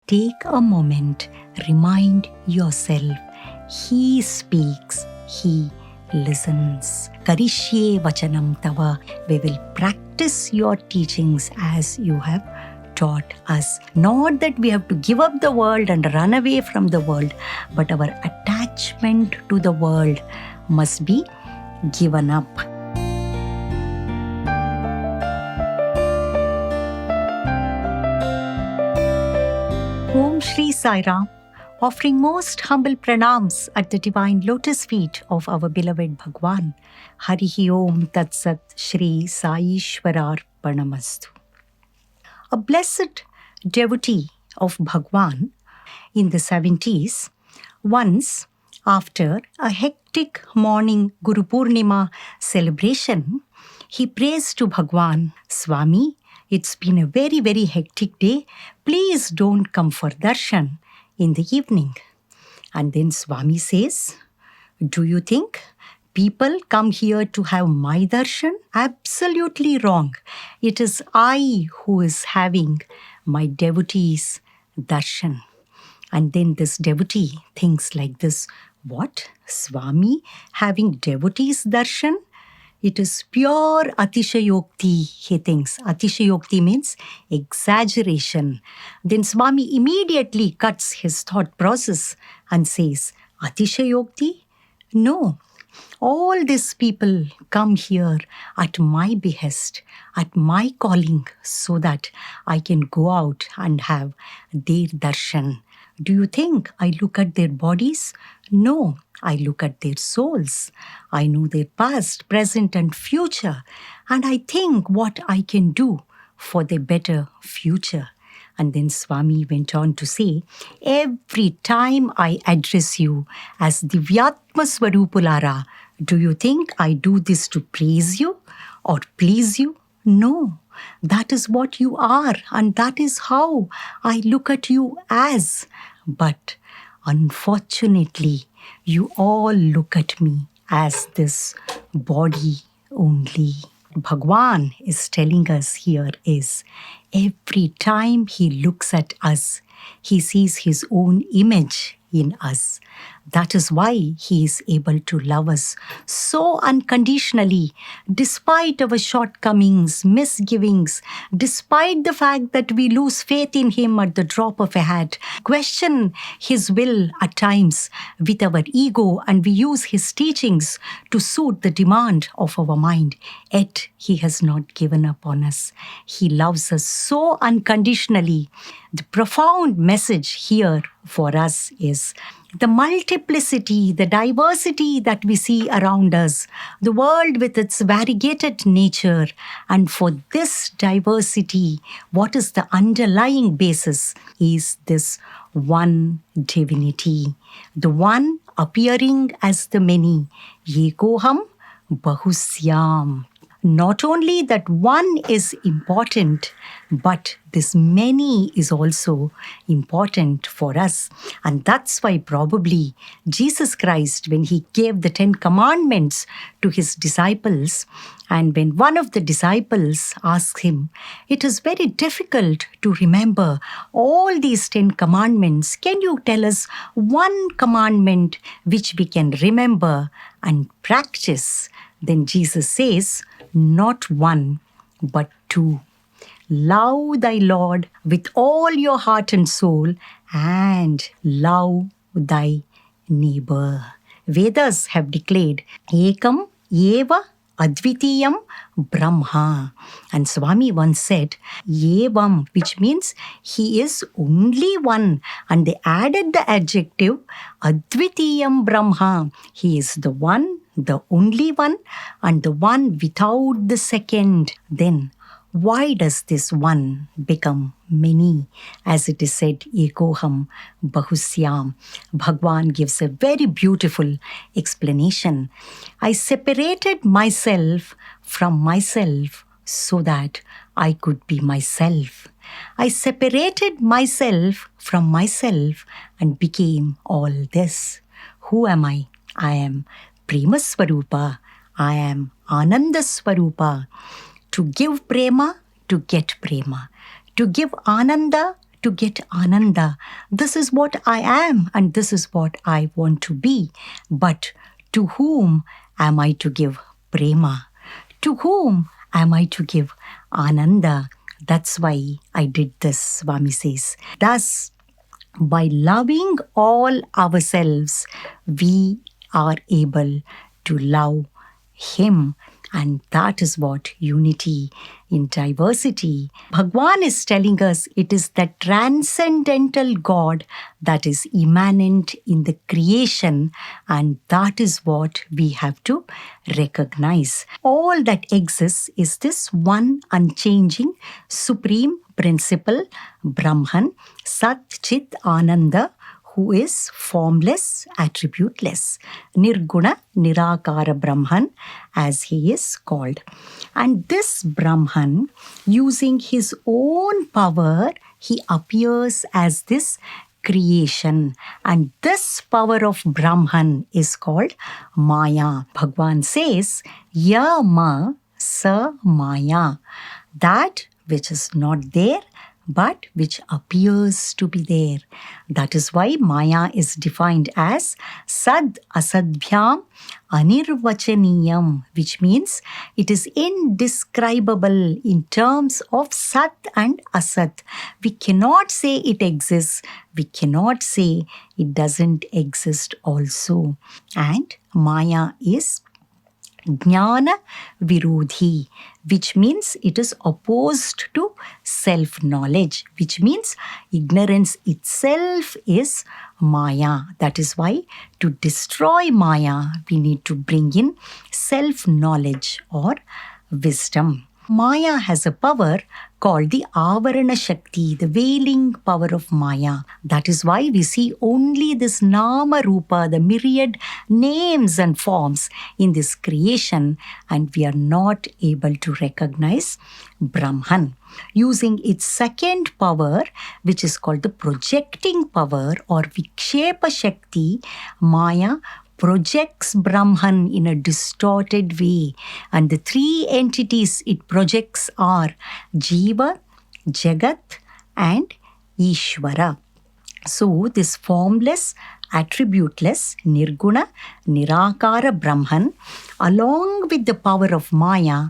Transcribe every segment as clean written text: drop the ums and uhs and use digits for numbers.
take a moment, remind yourself, He speaks, He listens. Karishye vachanam tava. We will practice your teachings as you have taught us. Not that we have to give up the world and run away from the world, but our attachment to the world must be given up. Om Shri Sai Ram, offering most humble pranams at the divine lotus feet of our beloved Bhagawan. Harihi Om Tat Sat Shri Sai Ishwarar Parnamastu. A blessed devotee of Bhagawan in the 70s, once after a hectic morning Guru Purnima celebration, he prays to Bhagawan, Swami, it's been a very, very hectic day. Please don't come for darshan in the evening. And then Swami says, do you think people come here to have my darshan? Absolutely wrong. It is I who is having my devotees' darshan. And then this devotee thinks like this, what? Swami having devotees' darshan? It is pure atishayokti, he thinks. Atishayokti means exaggeration. Then Swami immediately cuts his thought process and says, atishayokti? No. All these people come here at my behest, at my calling, so that I can go out and have their darshan. Do you think I look at their bodies? No, I look at their souls. I know their past, present and future, and I think what I can do for their better future. And then Swami went on to say, every time I address you as Divyatma Swarupulara, do you think I do this to praise you or please you? No, that is what you are, and that is how I look at you as. But unfortunately, you all look at me as this body only. Bhagawan is telling us here is, every time he looks at us, he sees his own image in us. That is why he is able to love us so unconditionally, despite our shortcomings, misgivings, despite the fact that we lose faith in him at the drop of a hat, question his will at times with our ego, and we use his teachings to suit the demand of our mind. Yet he has not given up on us. He loves us so unconditionally. The profound message here for us is the multiplicity, the diversity that we see around us, the world with its variegated nature. And for this diversity, what is the underlying basis is this one divinity, the one appearing as the many. Yekoham bahusyam. Not only that one is important, but this many is also important for us. And that's why probably Jesus Christ, when he gave the 10 commandments to his disciples, and when one of the disciples asked him, it is very difficult to remember all these 10 commandments. Can you tell us one commandment which we can remember and practice? Then Jesus says, not one, but two. Love thy Lord with all your heart and soul, and love thy neighbor. Vedas have declared, Ekam eva Advitiyam Brahma. And Swami once said, Evam, which means he is only one. And they added the adjective Advitiyam Brahma. He is the one, the only one, and the one without the second. Then why does this one become many? As it is said, Ekoham Bahusyam. Bhagavan gives a very beautiful explanation. I separated myself from myself so that I could be myself. I separated myself from myself and became all this. Who am I? I am Prema Swarupa. I am Ananda Swarupa. To give prema, to get prema. To give ananda, to get Ananda. This is what I am and this is what I want to be. But to whom am I to give Prema? To whom am I to give Ananda? That's why I did this, Swami says. Thus, by loving all ourselves, we are able to love Him. And that is what unity in diversity. Bhagawan is telling us it is the transcendental God that is immanent in the creation, and that is what we have to recognize. All that exists is this one unchanging supreme principle, Brahman, Sat Chit Ananda, who is formless, attributeless. Nirguna, Nirakara Brahman, as he is called. And this Brahman, using his own power, he appears as this creation. And this power of Brahman is called Maya. Bhagavan says, Ya ma sa Maya. That which is not there, but which appears to be there. That is why Maya is defined as Sad Asadbhyam Anirvachaniyam, which means it is indescribable in terms of Sat and Asat. We cannot say it exists. We cannot say it doesn't exist also. And Maya is Jnana Virodhi, which means it is opposed to self-knowledge, which means ignorance itself is Maya. That is why to destroy Maya, we need to bring in self-knowledge or wisdom. Maya has a power called the Avarana Shakti, the veiling power of Maya. That is why we see only this Nama Rupa, the myriad names and forms in this creation, and we are not able to recognize Brahman. Using its second power, which is called the projecting power or Vikshepa Shakti, Maya projects Brahman in a distorted way. And the three entities it projects are Jiva, Jagat, and Ishvara. So this formless, attributeless, Nirguna, Nirakara Brahman, along with the power of Maya,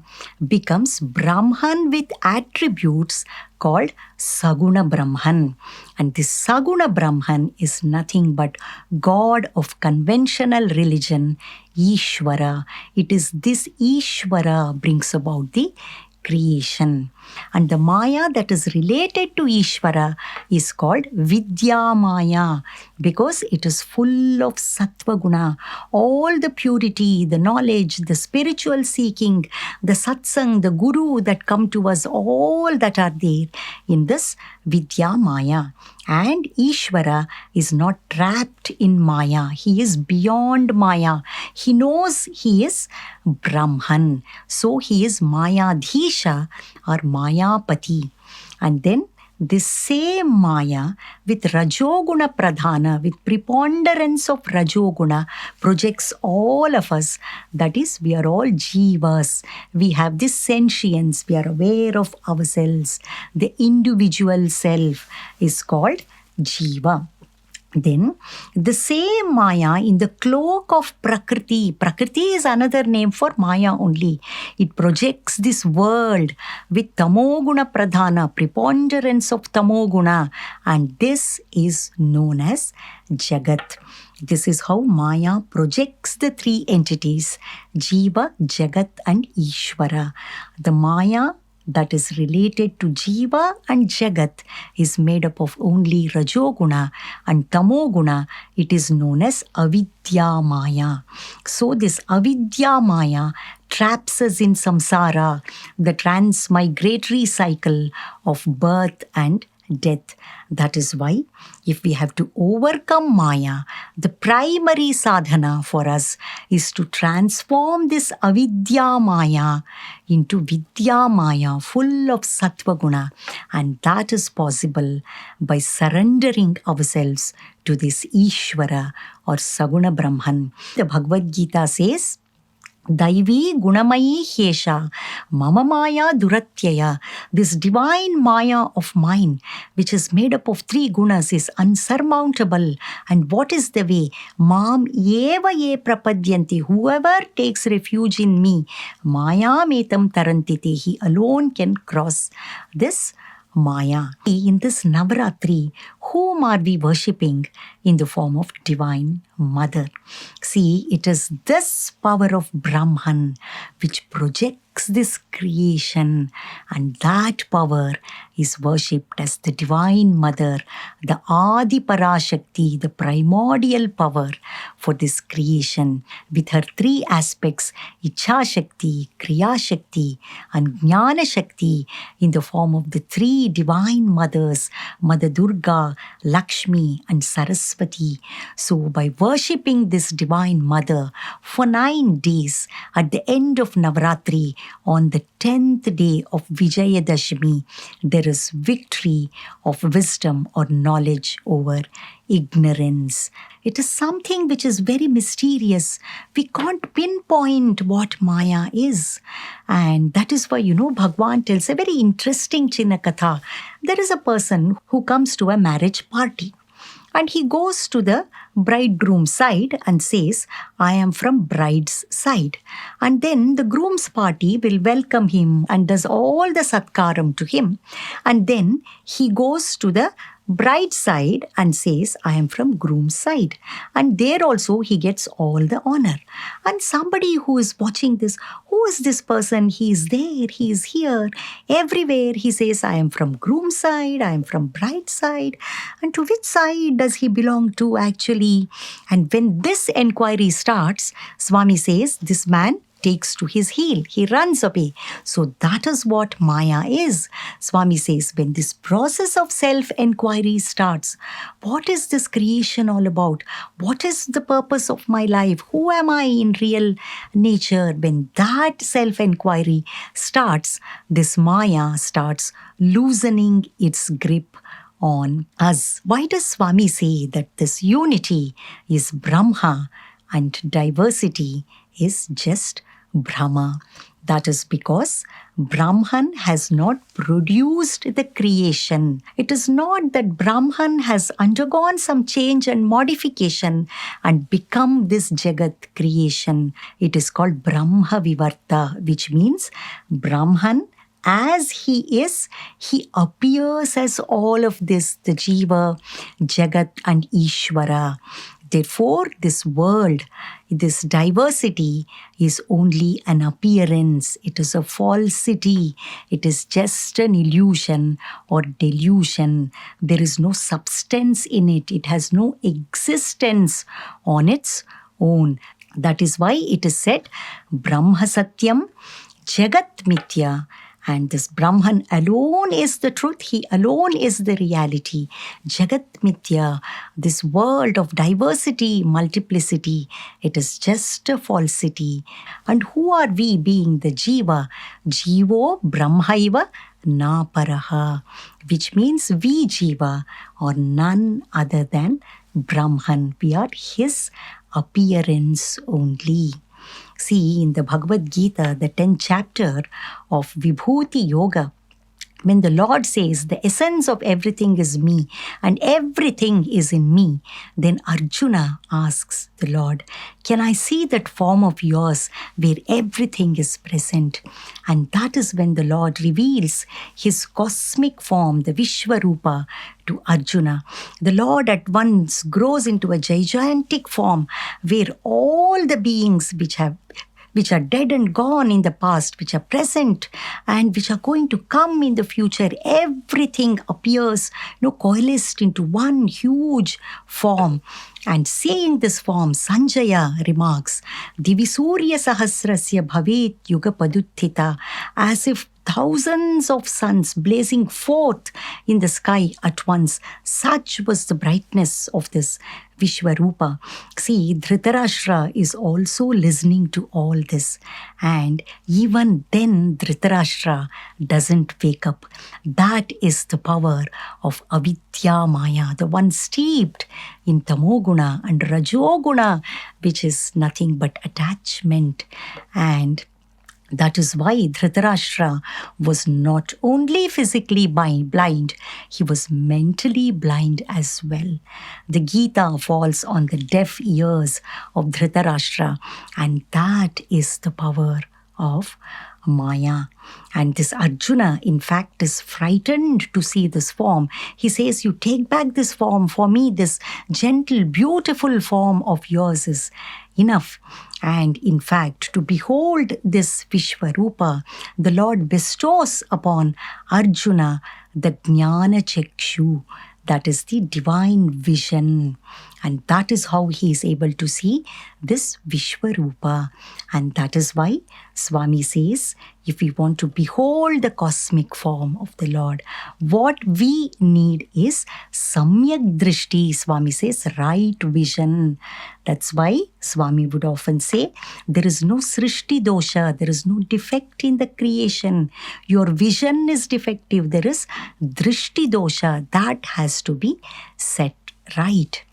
becomes Brahman with attributes called Saguna Brahman. And this Saguna Brahman is nothing but God of conventional religion, Ishvara. It is this Ishvara brings about the creation. And the Maya that is related to Ishvara is called Vidya Maya, because it is full of Sattva Guna. All the purity, the knowledge, the spiritual seeking, the Satsang, the Guru that come to us, all that are there in this Vidya Maya. And Ishvara is not trapped in Maya. He is beyond Maya. He knows he is Brahman. So he is Mayadhisha or Mayapati. And then this same Maya with Rajoguna Pradhana, with preponderance of Rajoguna, projects all of us. That is, we are all Jivas. We have this sentience. We are aware of ourselves. The individual self is called Jiva. Then the same Maya in the cloak of Prakriti. Prakriti is another name for Maya only. It projects this world with Tamoguna Pradhana, preponderance of Tamoguna, and this is known as Jagat. This is how Maya projects the three entities, Jiva, Jagat and Ishvara. The Maya that is related to Jiva and Jagat is made up of only Rajoguna and Tamoguna. It is known as Avidya Maya. So this Avidya Maya traps us in samsara, the transmigratory cycle of birth and death. That is why if we have to overcome Maya, the primary sadhana for us is to transform this Avidya Maya into Vidya Maya, full of Sattva Guna. And that is possible by surrendering ourselves to this Ishvara or Saguna Brahman. The Bhagavad Gita says, Daivi Gunamayi Hyesha Mama Maya Duratyaya. This divine Maya of mine, which is made up of 3 gunas, is unsurmountable. And what is the way? Mam eva ye prapadyanti. Whoever takes refuge in me, Maya metam tarantite. He alone can cross this Maya. In this Navaratri, whom are we worshipping? In the form of Divine Mother. See, it is this power of Brahman which projects this creation, and that power is worshipped as the Divine Mother, the Adi Parashakti, the primordial power for this creation, with her 3 aspects, Ichha Shakti, Kriya Shakti, and Jnana Shakti, in the form of the 3 divine mothers, Mother Durga, Lakshmi, and Saraswati. So by worshipping this Divine Mother for 9 days, at the end of Navaratri, on the 10th day of Vijayadashami, there is victory of wisdom or knowledge over ignorance. It is something which is very mysterious. We can't pinpoint what Maya is. And that is why, Bhagawan tells a very interesting Chinakatha. There is a person who comes to a marriage party. And he goes to the bridegroom's side and says, I am from bride's side. And then the groom's party will welcome him and does all the satkaram to him. And then he goes to the bride's side and says, I am from groom's side. And there also he gets all the honor. And somebody who is watching this, who is this person? He is there, he is here. Everywhere he says, I am from groom's side, I am from bride's side. And to which side does he belong to actually? And when this inquiry starts, Swami says, this man takes to his heel. He runs away. So that is what Maya is. Swami says, when this process of self-enquiry starts, what is this creation all about? What is the purpose of my life? Who am I in real nature? When that self-enquiry starts, this Maya starts loosening its grip on us. Why does Swami say that this unity is Brahma and diversity is just Bhrama? That is because Brahman has not produced the creation. It is not that Brahman has undergone some change and modification and become this Jagat creation. It is called Brahma Vivarta, which means Brahman, as he is, he appears as all of this, the Jiva, Jagat, and Ishvara. Therefore, this world, this diversity is only an appearance. It is a falsity. It is just an illusion or delusion. There is no substance in it. It has no existence on its own. That is why it is said, Brahma Satyam, Jagat Mithya. And this Brahman alone is the truth. He alone is the reality. Jagat Mithya, this world of diversity, multiplicity, it is just a falsity. And who are we being the Jiva? Jivo Brahmaiva na paraha, which means we Jiva are none other than Brahman. We are his appearance only. See, in the Bhagavad Gita, the 10th chapter of Vibhuti Yoga, when the Lord says the essence of everything is me and everything is in me, then Arjuna asks the Lord, can I see that form of yours where everything is present? And that is when the Lord reveals his cosmic form, the Vishwarupa, to Arjuna. The Lord at once grows into a gigantic form where all the beings which are dead and gone in the past, which are present and which are going to come in the future, everything appears, coalesced into one huge form. And seeing this form, Sanjaya remarks, Divisurya Sahasrasya Bhavet Yuga Paduttita, as if thousands of suns blazing forth in the sky at once. Such was the brightness of this Vishwarupa. See, Dhritarashtra is also listening to all this. And even then, Dhritarashtra doesn't wake up. That is the power of Avidya Maya, the one steeped in Tamoguna and Rajoguna, which is nothing but attachment. And that is why Dhritarashtra was not only physically blind, he was mentally blind as well. The Gita falls on the deaf ears of Dhritarashtra, and that is the power of Maya. And this Arjuna, in fact, is frightened to see this form. He says, you take back this form. For me, this gentle, beautiful form of yours is enough. And in fact, to behold this Vishwarupa, the Lord bestows upon Arjuna the Jnana Chakshu, that is the divine vision. And that is how he is able to see this Vishwarupa. And that is why Swami says, if we want to behold the cosmic form of the Lord, what we need is Samyak Drishti. Swami says, right vision. That's why Swami would often say, there is no Srishti dosha, there is no defect in the creation. Your vision is defective. There is Drishti dosha. That has to be set right.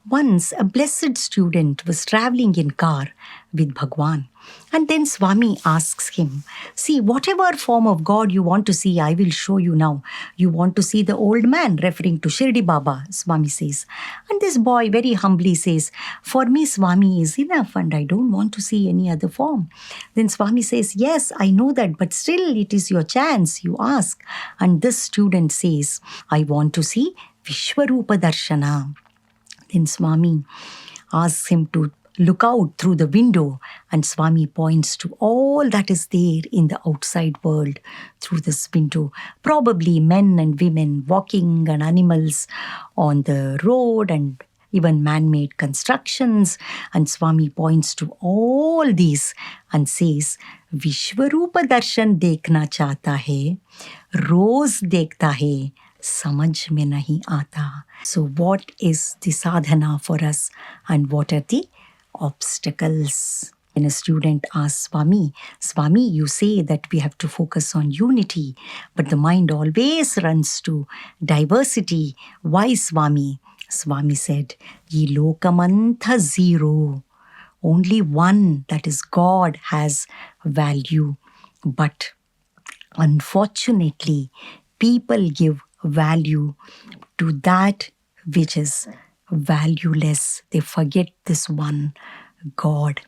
Once a blessed student was traveling in car with Bhagawan, and then Swami asks him, see, whatever form of God you want to see, I will show you now. You want to see the old man, referring to Shirdi Baba, Swami says. And this boy very humbly says, for me Swami is enough and I don't want to see any other form. Then Swami says, yes, I know that, but still it is your chance, you ask. And this student says, I want to see Vishwarupa Darshanam. Then Swami asks him to look out through the window, and Swami points to all that is there in the outside world through this window. Probably men and women walking and animals on the road and even man-made constructions. And Swami points to all these and says, Vishwarupa Darshan dekhna chahta hai, roz dekhta hai, samajh mein nahi aata. So what is the sadhana for us and what are the obstacles? When a student asks Swami, Swami, you say that we have to focus on unity, but the mind always runs to diversity. Why, Swami? Swami said, Ye lokamantha zero. Only one, that is God, has value. But unfortunately, people give value to that which is valueless. They forget this one God.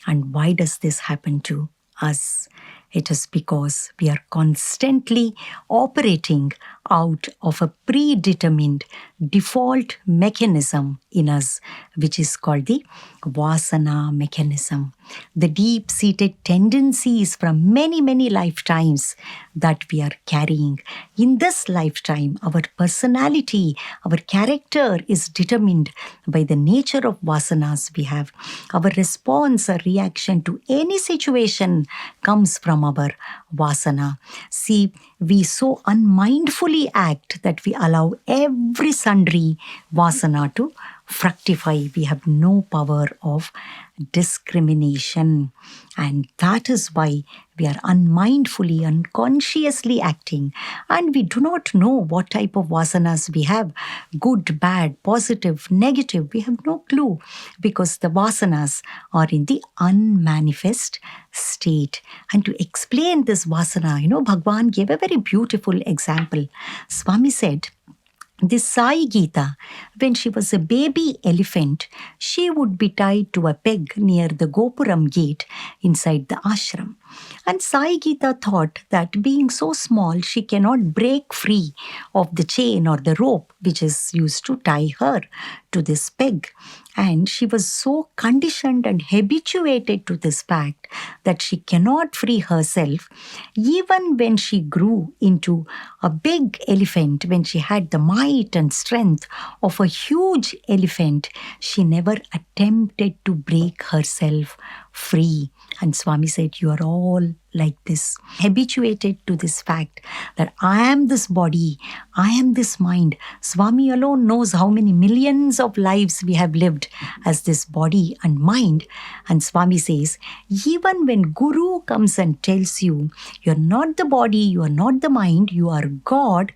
And why does this happen to us? It is because we are constantly operating out of a predetermined default mechanism in us, which is called the Vasana mechanism. The deep-seated tendencies from many, many lifetimes that we are carrying. In this lifetime, our personality, our character is determined by the nature of vasanas we have. Our response or reaction to any situation comes from our vasana. See, we so unmindfully act that we allow every sundry vasana to fructify. We have no power of discrimination. And that is why we are unmindfully, unconsciously acting. And we do not know what type of vasanas we have. Good, bad, positive, negative. We have no clue because the vasanas are in the unmanifest state. And to explain this vasana, Bhagawan gave a very beautiful example. Swami said, this Sai Gita, when she was a baby elephant, she would be tied to a peg near the Gopuram gate inside the ashram. And Sai Gita thought that being so small, she cannot break free of the chain or the rope which is used to tie her to this peg. And she was so conditioned and habituated to this fact that she cannot free herself. Even when she grew into a big elephant, when she had the might and strength of a huge elephant, she never attempted to break herself free. And Swami said, you are all like this, habituated to this fact that I am this body, I am this mind. Swami alone knows how many millions of lives we have lived as this body and mind. And Swami says, even when Guru comes and tells you, you're not the body, you are not the mind, you are God,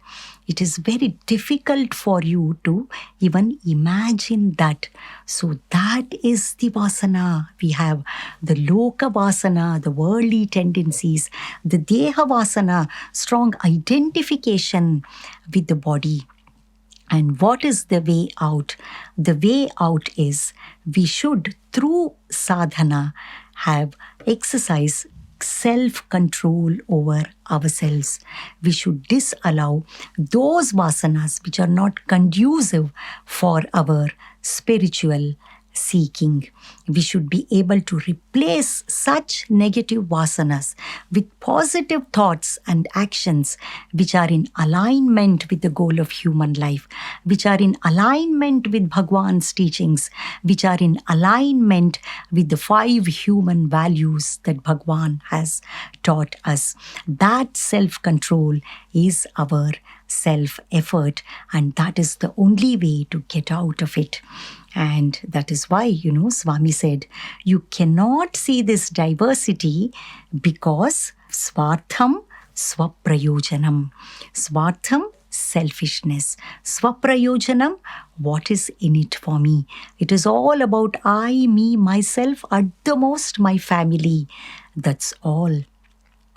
it is very difficult for you to even imagine that. So that is the vasana. We have the loka vasana, the worldly tendencies, the deha vasana, strong identification with the body. And what is the way out? The way out is we should, through sadhana, have exercise self-control over ourselves. We should disallow those vasanas which are not conducive for our spiritual seeking. We should be able to replace such negative vasanas with positive thoughts and actions which are in alignment with the goal of human life, which are in alignment with Bhagawan's teachings, which are in alignment with the 5 human values that Bhagawan has taught us. That self-control is our self-effort, and that is the only way to get out of it. And that is why, Swami said, you cannot see this diversity because swartham swaprayojanam. Swartham, selfishness. Swaprayojanam, what is in it for me? It is all about I, me, myself, at the most my family. That's all.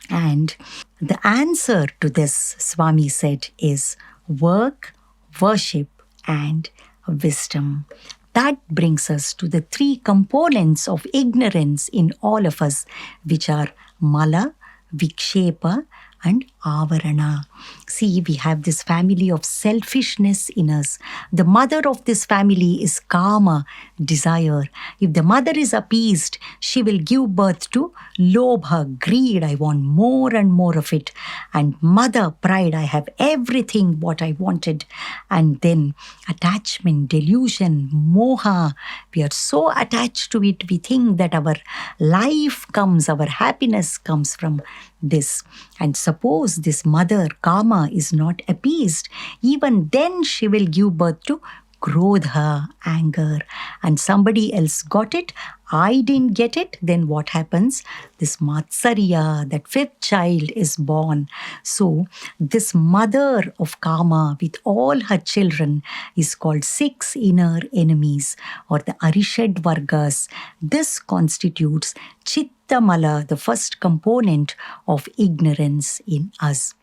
And the answer to this, Swami said, is work, worship, and wisdom. That brings us to the 3 components of ignorance in all of us, which are mala, vikshepa, and avarana. See, we have this family of selfishness in us. The mother of this family is kama, desire. If the mother is appeased, she will give birth to lobha, greed. I want more and more of it. And mother, pride. I have everything what I wanted. And then attachment, delusion, moha. We are so attached to it. We think that our life comes, our happiness comes from this. And suppose this mother, kama, is not appeased, even then she will give birth to krodha, anger. And somebody else got it, I didn't get it, then what happens? This matsarya, that 5th child is born. So this mother of kama with all her children is called 6 inner enemies, or the Arishad Vargas. This constitutes Chittamala, the first component of ignorance in us.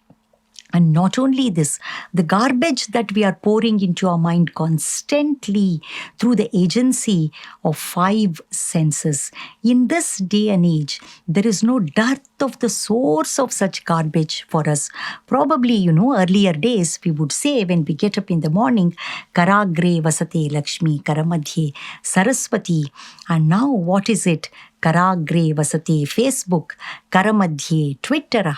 And not only this, the garbage that we are pouring into our mind constantly through the agency of 5 senses. In this day and age, there is no dearth of the source of such garbage for us. Probably, earlier days, we would say when we get up in the morning, Karagre Vasate Lakshmi, Karamadhye Saraswati. And now what is it? Karagre Vasate Facebook, Karamadhye Twitter,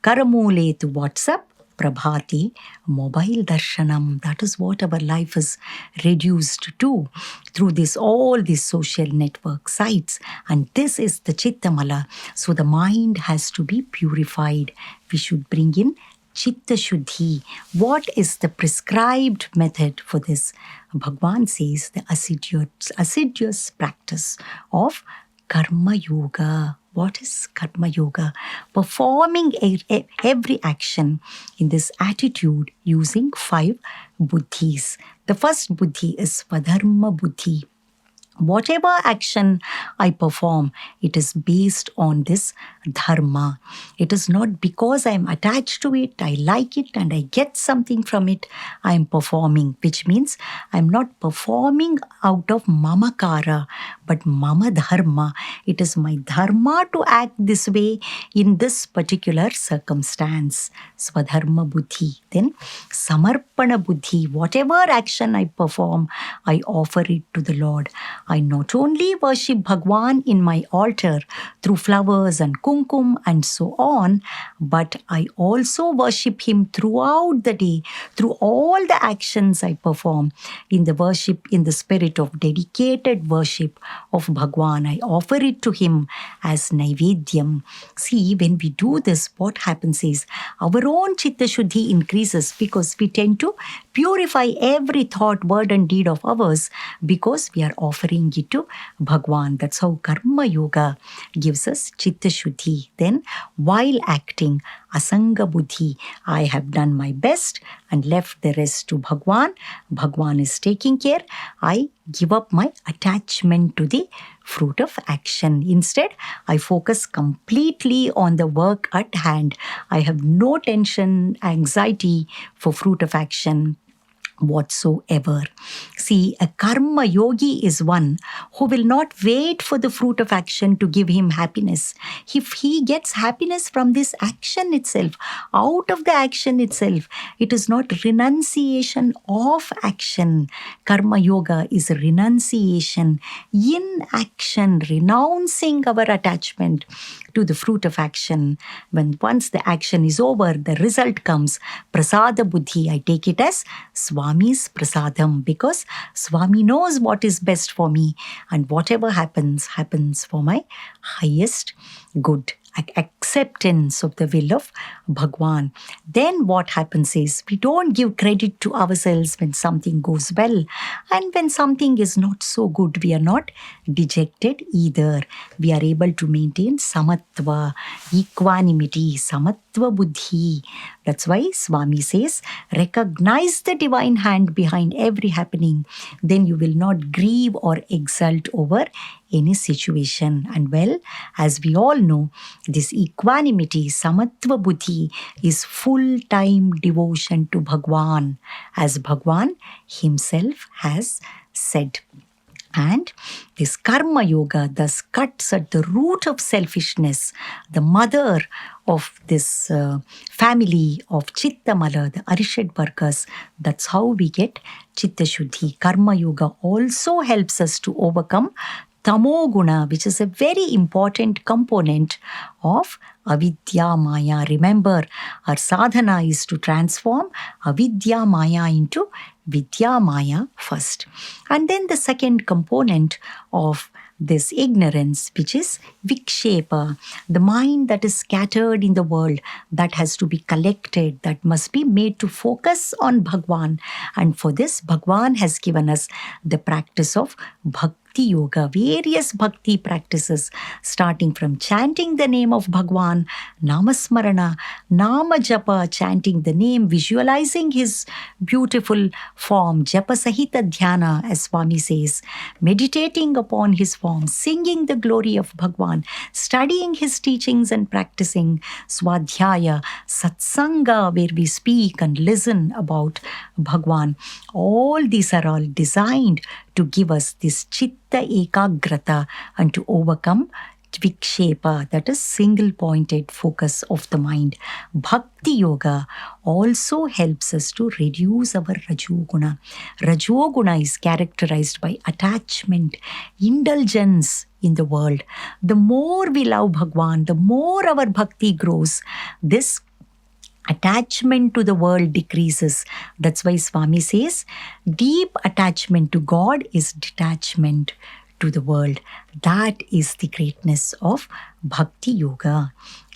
Karamule to WhatsApp, Prabhati, mobile darshanam. That is what our life is reduced to through all these social network sites. And this is the Chittamala. So the mind has to be purified. We should bring in Chitta Shuddhi. What is the prescribed method for this? Bhagavan says the assiduous practice of Karma Yoga. What is Karma Yoga? Performing every action in this attitude using 5 buddhis. The first buddhi is Svadharma buddhi. Whatever action I perform, it is based on this dharma. It is not because I am attached to it, I like it and I get something from it, I am performing, which means I am not performing out of mamakara, but mama dharma. It is my dharma to act this way in this particular circumstance. Swadharma buddhi. Then samarpana buddhi. Whatever action I perform, I offer it to the Lord. I not only worship Bhagwan in my altar through flowers and kumkum and so on, but I also worship him throughout the day, through all the actions I perform in the worship, in the spirit of dedicated worship of Bhagwan. I offer it to him as Naivedyam. See, when we do this, what happens is our own Chitta Shuddhi increases because we tend to purify every thought, word and deed of ours because we are offering it to Bhagwan. That's how Karma Yoga gives us Chitta Shuddhi. Then, while acting, Asanga Buddhi, I have done my best and left the rest to Bhagwan. Bhagwan is taking care. I give up my attachment to the fruit of action. Instead, I focus completely on the work at hand. I have no tension, anxiety for fruit of action whatsoever. See, a karma yogi is one who will not wait for the fruit of action to give him happiness. If he gets happiness from this action itself, out of the action itself, it is not renunciation of action. Karma yoga is renunciation in action, renouncing our attachment to the fruit of action. When once the action is over, the result comes. Prasada buddhi, I take it as Swami's prasadam, because Swami knows what is best for me, and whatever happens, happens for my highest good. Acceptance of the will of Bhagwan. Then what happens is we don't give credit to ourselves when something goes well, and when something is not so good, we are not dejected either. We are able to maintain samatva, equanimity, samatva buddhi. That's why Swami says, recognize the divine hand behind every happening. Then you will not grieve or exult over any situation. And well, as we all know, this equanimity, samatva buddhi, is full-time devotion to Bhagwan, as Bhagwan himself has said. And this karma yoga thus cuts at the root of selfishness, the mother of this family of Chittamala, the Arishad Vargas. That's how we get Chitta Shuddhi. Karma yoga also helps us to overcome Tamoguna, which is a very important component of Avidya Maya. Remember, our sadhana is to transform Avidya Maya into Vidya Maya first. And then the second component of this ignorance, which is vikshepa, the mind that is scattered in the world, that has to be collected, that must be made to focus on Bhagwan. And for this, Bhagwan has given us the practice of Bhakti Yoga, various bhakti practices, starting from chanting the name of Bhagwan, Namasmarana, Nama Japa, chanting the name, visualizing his beautiful form, Japa Sahita Dhyana, as Swami says, meditating upon his form, singing the glory of Bhagwan, studying his teachings and practicing Swadhyaya, Satsanga, where we speak and listen about Bhagwan. All these are all designed to give us this chitta ekagrata and to overcome vikshepa, that is single-pointed focus of the mind. Bhakti yoga also helps us to reduce our rajoguna. Rajoguna is characterized by attachment, indulgence in the world. The more we love Bhagwan, the more our bhakti grows. This attachment to the world decreases. That's why Swami says, deep attachment to God is detachment to the world. That is the greatness of Bhakti Yoga.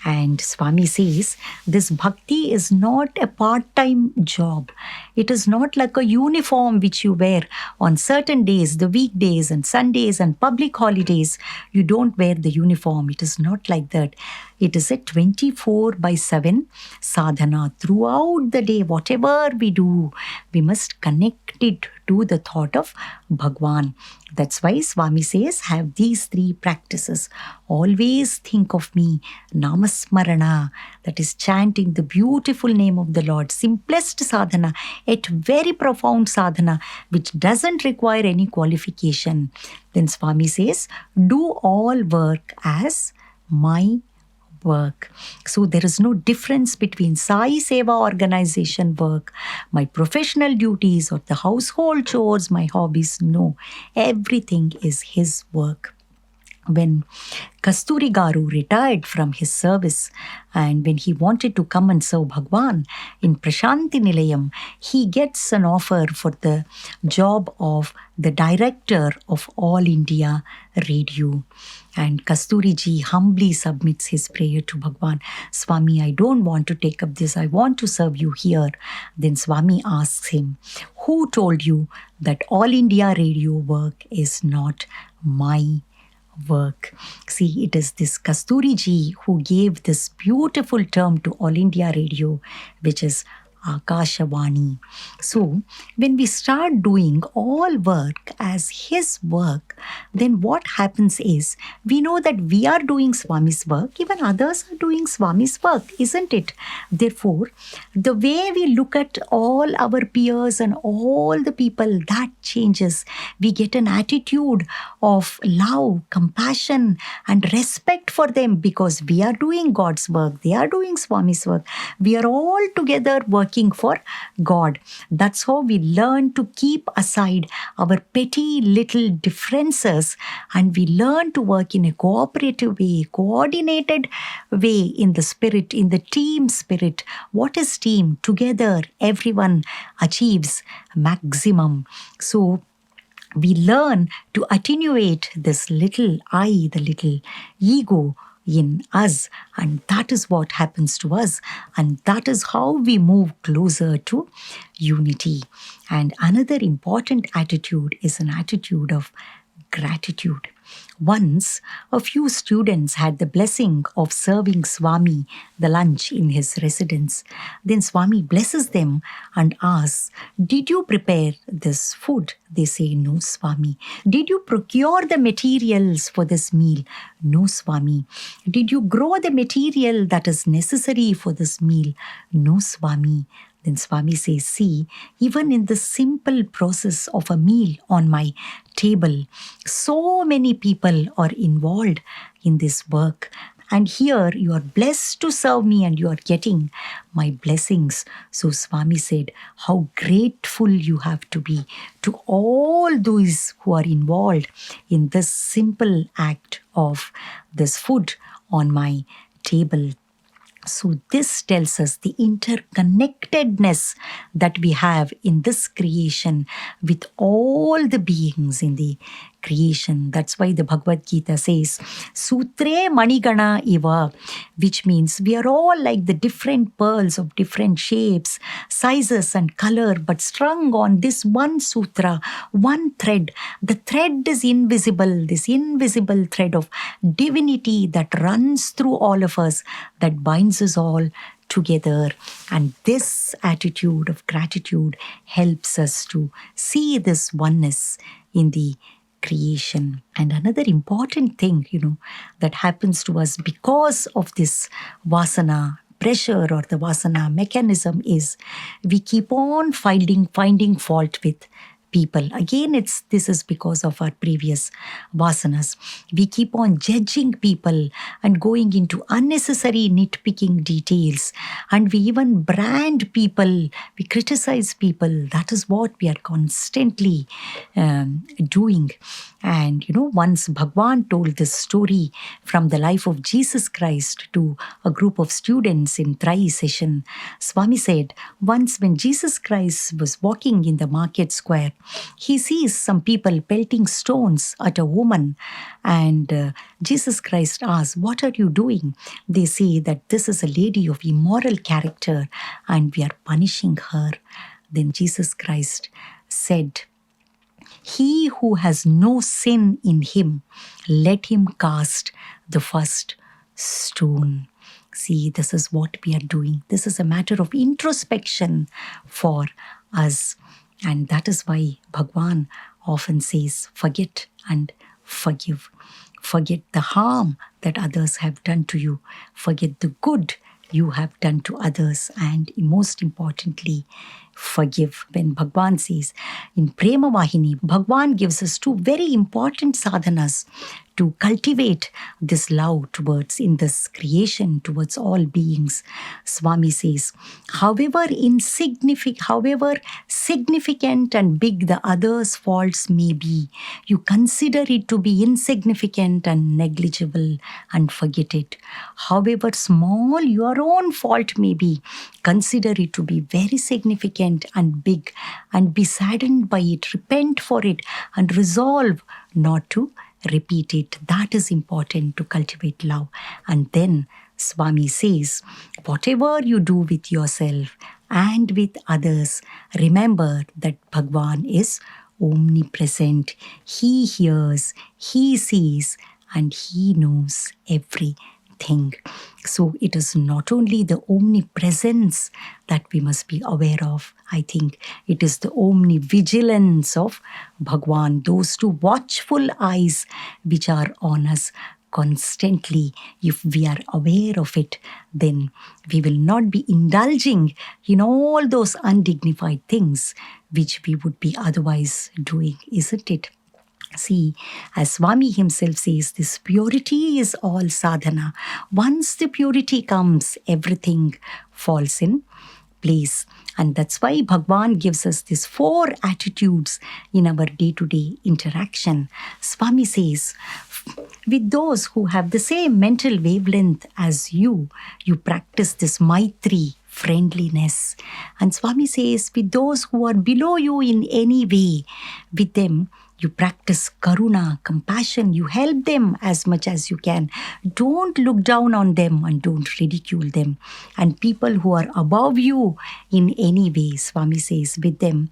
And Swami says, this bhakti is not a part-time job. It is not like a uniform which you wear on certain days, the weekdays and Sundays and public holidays. You don't wear the uniform. It is not like that. It is a 24/7 sadhana. Throughout the day, whatever we do, we must connect it to the thought of Bhagwan. That's why Swami says, have these three practices. Always think of me, Namasmarana, that is chanting the beautiful name of the Lord. Simplest sadhana, yet very profound sadhana, which doesn't require any qualification. Then Swami says, do all work as my work. So there is no difference between Sai Seva organization work, my professional duties, or the household chores, my hobbies. No, everything is his work. When Kasturi Garu retired from his service and when he wanted to come and serve Bhagwan in Prasanthi Nilayam, he gets an offer for the job of the director of All India Radio. And Kasturi ji humbly submits his prayer to Bhagwan. Swami, I don't want to take up this. I want to serve you here. Then Swami asks him, who told you that All India Radio work is not my work? See, it is this Kasturi ji who gave this beautiful term to All India Radio, which is Akashavani. So, when we start doing all work as his work, then what happens is we know that we are doing Swami's work, even others are doing Swami's work, isn't it? Therefore, the way we look at all our peers and all the people, that changes. We get an attitude of love, compassion, and respect for them because we are doing God's work, they are doing Swami's work. We are all together working for God. That's how we learn to keep aside our petty little differences and we learn to work in a cooperative way, coordinated way in the spirit, in the team spirit. What is team? Together, everyone achieves maximum. So, we learn to attenuate this little I, the little ego in us, and that is what happens to us, and that is how we move closer to unity. And another important attitude is an attitude of gratitude. Once, a few students had the blessing of serving Swami the lunch in his residence. Then Swami blesses them and asks, did you prepare this food? They say, no, Swami. Did you procure the materials for this meal? No, Swami. Did you grow the material that is necessary for this meal? No, Swami. Then Swami says, see, even in the simple process of a meal on my table, so many people are involved in this work. And here you are blessed to serve me and you are getting my blessings. So Swami said, how grateful you have to be to all those who are involved in this simple act of this food on my table. So this tells us the interconnectedness that we have in this creation with all the beings in the creation. That's why the Bhagavad Gita says, Sutre Manigana Iva, which means we are all like the different pearls of different shapes, sizes and color, but strung on this one sutra, one thread. The thread is invisible, this invisible thread of divinity that runs through all of us, that binds us all together. And this attitude of gratitude helps us to see this oneness in the creation. And another important thing, that happens to us because of this vasana pressure or the vasana mechanism is we keep on finding fault with people. Again, this is because of our previous vasanas. We keep on judging people and going into unnecessary nitpicking details. And we even brand people, we criticize people. That is what we are constantly doing. And, once Bhagawan told this story from the life of Jesus Christ to a group of students in Trai session. Swami said, once when Jesus Christ was walking in the market square, he sees some people pelting stones at a woman. And Jesus Christ asks, what are you doing? They say that this is a lady of immoral character and we are punishing her. Then Jesus Christ said, he who has no sin in him, let him cast the first stone. See, this is what we are doing. This is a matter of introspection for us. And that is why Bhagawan often says, forget and forgive. Forget the harm that others have done to you. Forget the good you have done to others. And most importantly, forgive. When Bhagawan says in Prema Vahini, Bhagawan gives us two very important sadhanas to cultivate this love towards in this creation, towards all beings. Swami says, however significant and big the other's faults may be, you consider it to be insignificant and negligible and forget it. However small your own fault may be, consider it to be very significant and big and be saddened by it, repent for it and resolve not to repeat it. That is important to cultivate love. And then Swami says, whatever you do with yourself and with others, remember that Bhagavan is omnipresent. He hears, he sees, and he knows everything. So it is not only the omnipresence that we must be aware of. I think it is the omnivigilance of Bhagavan, those two watchful eyes which are on us constantly. If we are aware of it, then we will not be indulging in all those undignified things which we would be otherwise doing, isn't it? See, as Swami himself says, this purity is all sadhana. Once the purity comes, everything falls in place. And that's why Bhagavan gives us these 4 attitudes in our day-to-day interaction. Swami says, with those who have the same mental wavelength as you practice this Maitri, friendliness. And Swami says, with those who are below you in any way, with them, you practice karuna, compassion. You help them as much as you can. Don't look down on them and don't ridicule them. And people who are above you in any way, Swami says, with them,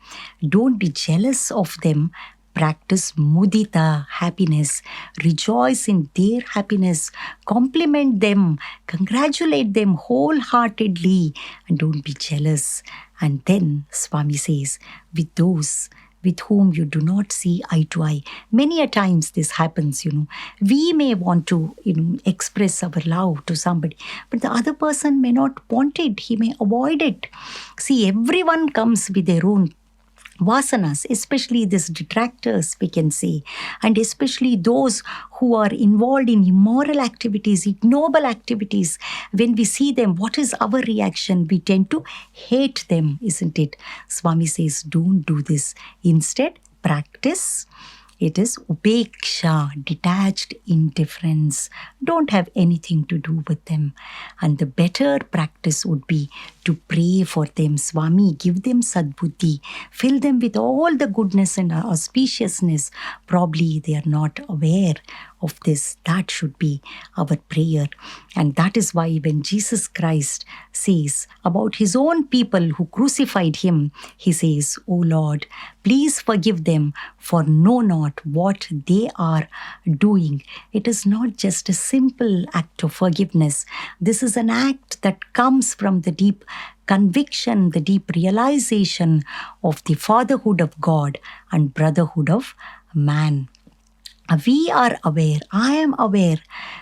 don't be jealous of them. Practice mudita, happiness. Rejoice in their happiness. Compliment them. Congratulate them wholeheartedly. And don't be jealous. And then Swami says, with those with whom you do not see eye to eye. Many a times this happens, We may want to, express our love to somebody, but the other person may not want it. He may avoid it. See, everyone comes with their own vasanas, especially these detractors, we can say, and especially those who are involved in immoral activities, ignoble activities. When we see them, what is our reaction? We tend to hate them, isn't it? Swami says, don't do this. Instead, practice. It is upeksha, detached indifference. Don't have anything to do with them. And the better practice would be to pray for them. Swami, give them sadbuddhi. Fill them with all the goodness and auspiciousness. Probably they are not aware of this. That should be our prayer. And that is why when Jesus Christ says about his own people who crucified him, he says, O Lord, please forgive them, for know not what they are doing. It is not just a simple act of forgiveness. This is an act that comes from the deep conviction, the deep realization of the fatherhood of God and brotherhood of man. We are aware, I am aware,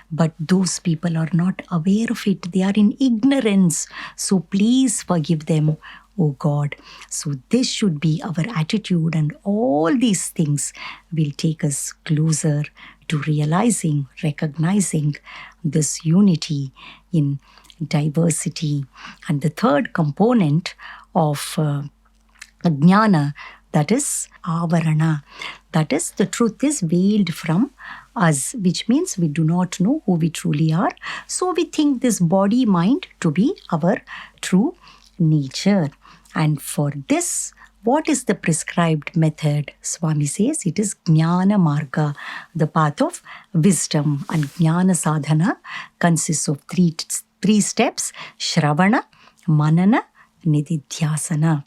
but those people are not aware of it. They are in ignorance. So please forgive them, O God. So this should be our attitude, and all these things will take us closer to realizing, recognizing this unity in diversity. And the third component of jnana, that is avarana. That is, the truth is veiled from us, which means we do not know who we truly are. So we think this body, mind to be our true nature. And for this, what is the prescribed method? Swami says it is jnana marga, the path of wisdom. And jnana sadhana consists of three steps: shravana, manana, nididhyasana.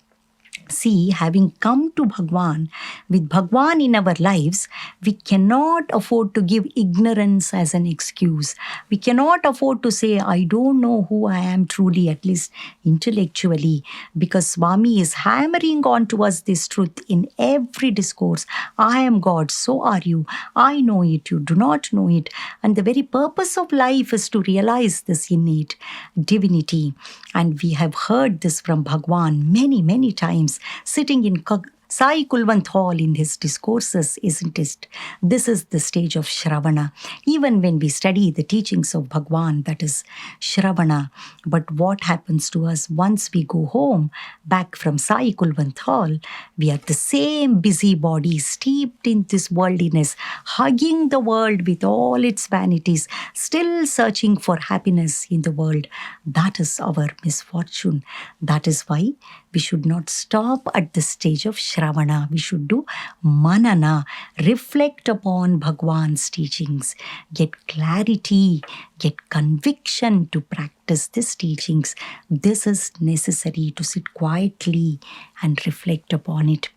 See, having come to Bhagawan, with Bhagawan in our lives, we cannot afford to give ignorance as an excuse. We cannot afford to say, I don't know who I am truly, at least intellectually, because Swami is hammering on to us this truth in every discourse. I am God, so are you. I know it, you do not know it. And the very purpose of life is to realize this innate divinity. And we have heard this from Bhagawan many, many times, sitting in Sai Kulwant Hall in his discourses, isn't it? This is the stage of Shravana. Even when we study the teachings of Bhagawan, that is Shravana. But what happens to us once we go home, back from Sai Kulwant Hall, we are the same busy body, steeped in this worldliness, hugging the world with all its vanities, still searching for happiness in the world. That is our misfortune. That is why we should not stop at the stage of Shravana. We should do Manana, reflect upon Bhagwan's teachings, get clarity, get conviction to practice these teachings. This is necessary to sit quietly and reflect upon it.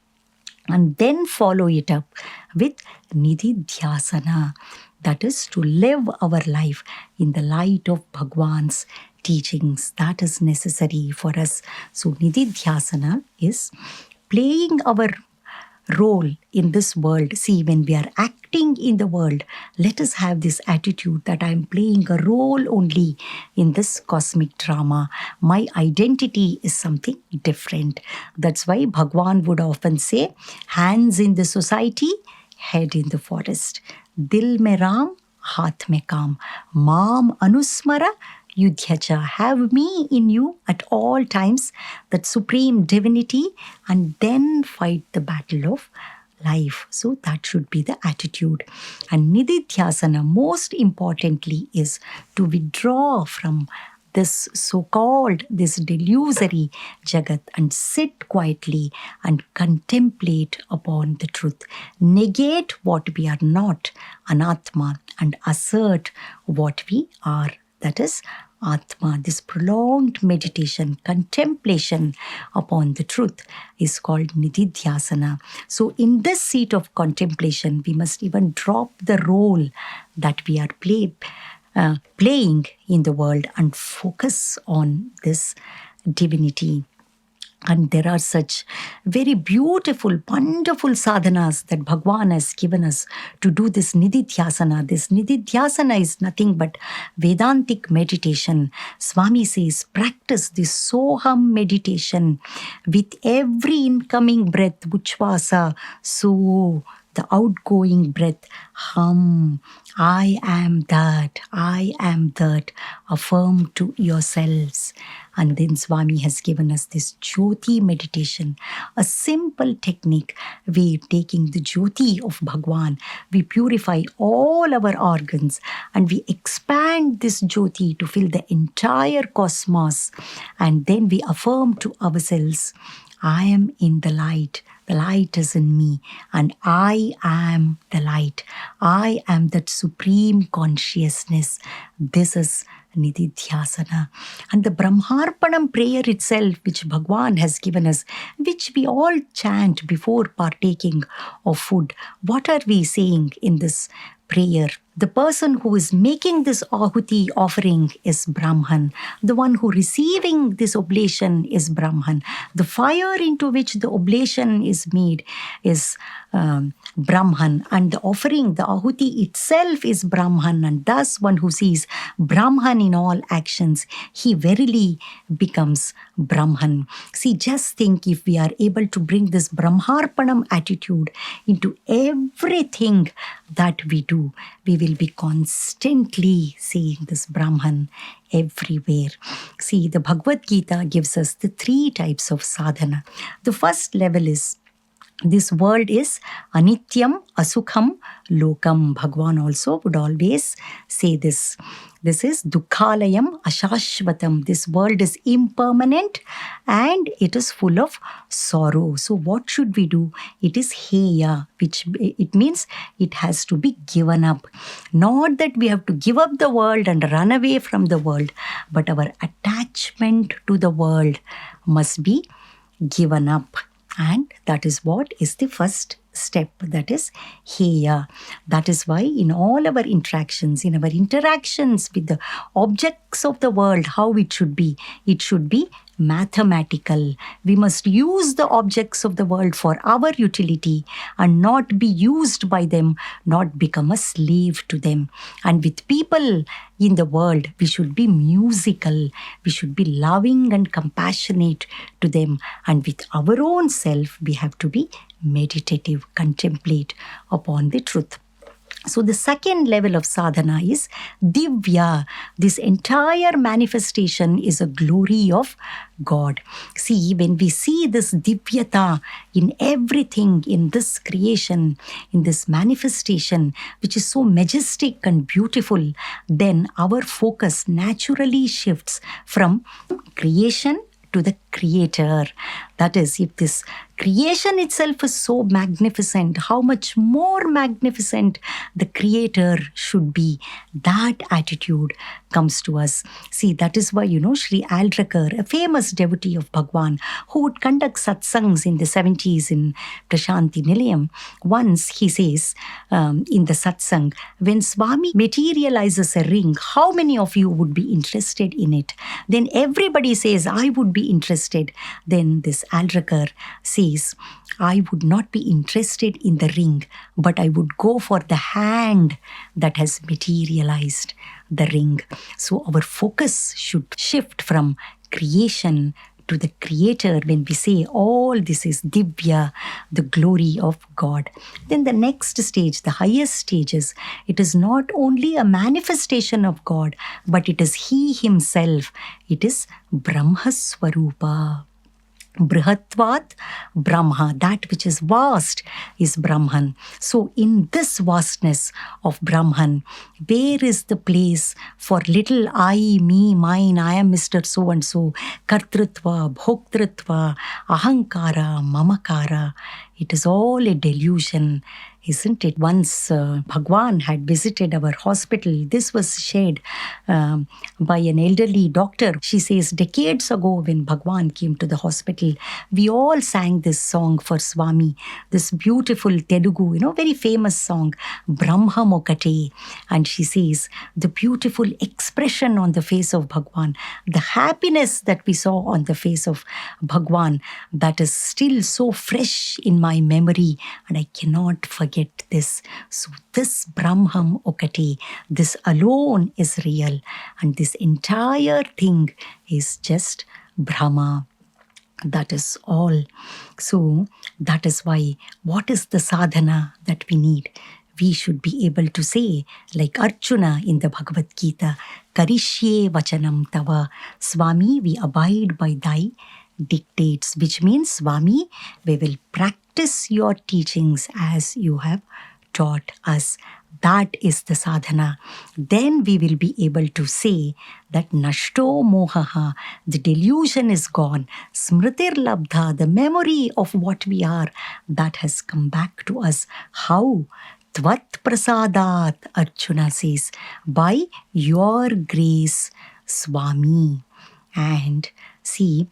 And then follow it up with Nididhyasana. That is to live our life in the light of Bhagwan's teachings. That is necessary for us. So Nididhyasana is playing our role in this world. See, when we are acting in the world, let us have this attitude that I am playing a role only in this cosmic drama. My identity is something different. That's why Bhagwan would often say, hands in the society, head in the forest. Dil mein Ram, haath mein kaam. Maam anusmara, Yudhyacha. Have me in you at all times, that supreme divinity, and then fight the battle of life. So that should be the attitude. And Nididhyasana, most importantly, is to withdraw from this so-called, this delusory Jagat and sit quietly and contemplate upon the truth. Negate what we are not, Anatma, and assert what we are. That is Atma. This prolonged meditation, contemplation upon the truth is called Nididhyasana. So in this seat of contemplation, we must even drop the role that we are playing in the world and focus on this divinity. And there are such very beautiful, wonderful sadhanas that Bhagawan has given us to do this Nididhyasana. This Nididhyasana is nothing but Vedantic meditation. Swami says, practice this Soham meditation with every incoming breath, Uchvasa, so the outgoing breath, hum, I am that, I am that. Affirm to yourselves. And then Swami has given us this Jyoti meditation, a simple technique. We taking the Jyoti of Bhagwan, we purify all our organs and we expand this Jyoti to fill the entire cosmos. And then we affirm to ourselves, I am in the light. The light is in me, and I am the light. I am that supreme consciousness. This is Nididhyasana. And the Brahmarpanam prayer itself, which Bhagawan has given us, which we all chant before partaking of food. What are we saying in this prayer? The person who is making this ahuti offering is Brahman. The one who receiving this oblation is Brahman. The fire into which the oblation is made is Brahman. And the offering, the ahuti itself is Brahman. And thus one who sees Brahman in all actions, he verily becomes Brahman. See, just think, if we are able to bring this Brahmarpanam attitude into everything that we do, we will be constantly seeing this Brahman everywhere. See, the Bhagavad Gita gives us the 3 types of sadhana. The first level is, this world is anityam, asukham, lokam. Bhagavan also would always say this. This is dukkhalayam, ashashvatam. This world is impermanent and it is full of sorrow. So what should we do? It is heya, which it means it has to be given up. Not that we have to give up the world and run away from the world, but our attachment to the world must be given up. And that is what is the first step, that is heya. That is why in all our interactions, with the objects of the world, how it should be mathematical. We must use the objects of the world for our utility and not be used by them, not become a slave to them. And with people in the world, we should be musical, we should be loving and compassionate to them. And with our own self, we have to be meditative, contemplate upon the truth. So the second level of sadhana is divya. This entire manifestation is a glory of God. See, when we see this divyata in everything, in this creation, in this manifestation, which is so majestic and beautiful, then our focus naturally shifts from creation to the creator. That is, if this creation itself is so magnificent, how much more magnificent the creator should be. That attitude comes to us. See, that is why, Sri Aldrakar, a famous devotee of Bhagawan, who would conduct satsangs in the 70s in Prasanthi Nilayam, once he says in the satsang, when Swami materializes a ring, how many of you would be interested in it? Then everybody says, I would be interested. Then this Aldrakar says, I would not be interested in the ring, but I would go for the hand that has materialized the ring. So our focus should shift from creation to the creator when we say all this is divya, the glory of God. Then the next stage, the highest stage is, it is not only a manifestation of God, but it is He Himself. It is Brahma Swarupa. Brihatvat Brahma, that which is vast is Brahman. So in this vastness of Brahman, where is the place for little I, me, mine, I am Mr. So-and-so, Kartrutva, Bhoktritva, Ahankara, Mamakara? It is all a delusion, isn't it? Once Bhagawan had visited our hospital. This was shared by an elderly doctor. She says, decades ago when Bhagawan came to the hospital, we all sang this song for Swami, this beautiful Telugu, very famous song, Brahma Mokate. And she says, the beautiful expression on the face of Bhagawan, the happiness that we saw on the face of Bhagawan, that is still so fresh in my memory, and I cannot forget this. So this Brahma Okati, this alone is real, and this entire thing is just Brahma. That is all. So that is why, what is the sadhana that we need? We should be able to say, like Arjuna in the Bhagavad Gita, Karishye Vachanam Tava, Swami, we abide by thy dictates, which means, Swami, we will practice your teachings as you have taught us. That is the sadhana. Then we will be able to say that Nashto Mohaha, the delusion is gone. Smritir Labdha, the memory of what we are, that has come back to us. How? Tvat Prasadat, Arjuna says, by your grace, Swami. And see,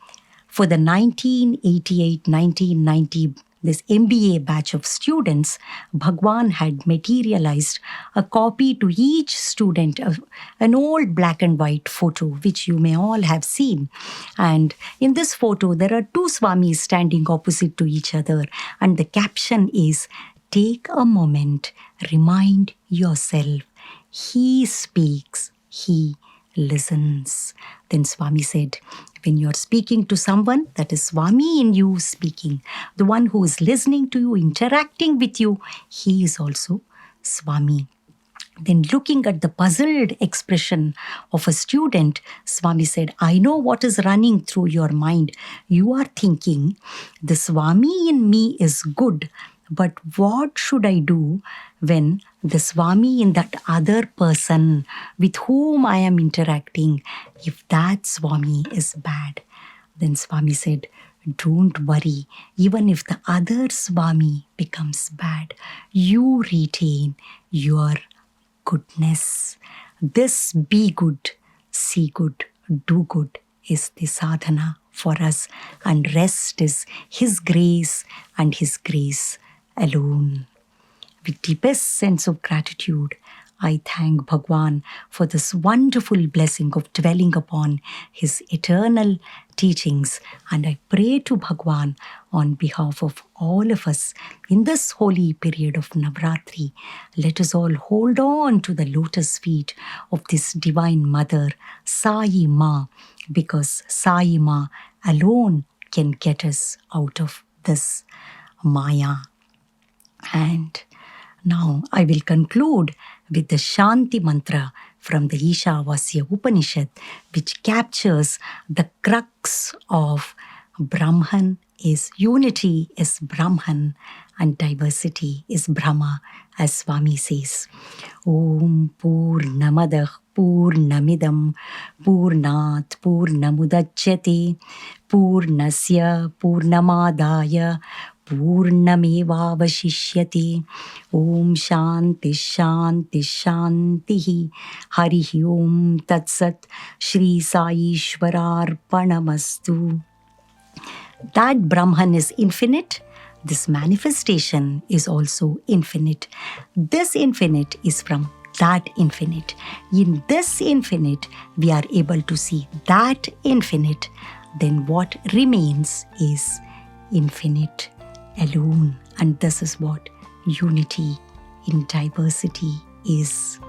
for the 1988-1990 this MBA batch of students, Bhagawan had materialized a copy to each student of an old black and white photo, which you may all have seen. And in this photo, there are two Swamis standing opposite to each other. And the caption is, take a moment, remind yourself, he speaks, he listens. Then Swami said, when you're speaking to someone, that is Swami in you speaking. The one who is listening to you, interacting with you, he is also Swami. Then looking at the puzzled expression of a student, Swami said, I know what is running through your mind. You are thinking, the Swami in me is good, but what should I do when the Swami in that other person with whom I am interacting, if that Swami is bad? Then Swami said, don't worry, even if the other Swami becomes bad, you retain your goodness. This be good, see good, do good is the sadhana for us, and rest is His grace and His grace alone. With deepest sense of gratitude, I thank Bhagawan for this wonderful blessing of dwelling upon His eternal teachings, and I pray to Bhagawan on behalf of all of us in this holy period of Navratri. Let us all hold on to the lotus feet of this Divine Mother, Sai Ma, because Sai Ma alone can get us out of this Maya. And now I will conclude with the Shanti Mantra from the Ishavasya Upanishad, which captures the crux of Brahman is unity is Brahman and diversity is Bhrama, as Swami says. Om Purnamadah Purnamidam Purnat Purnamudachyate Purnasya Purnamadaya Purnamevavashishyati. Om Shanti Shanti Shanti. Harihi Om Tat Sat. Sri Sai Ishwararpanamastu. That Brahman is infinite. This manifestation is also infinite. This infinite is from that infinite. In this infinite, we are able to see that infinite. Then what remains is infinite alone. And this is what unity in diversity is.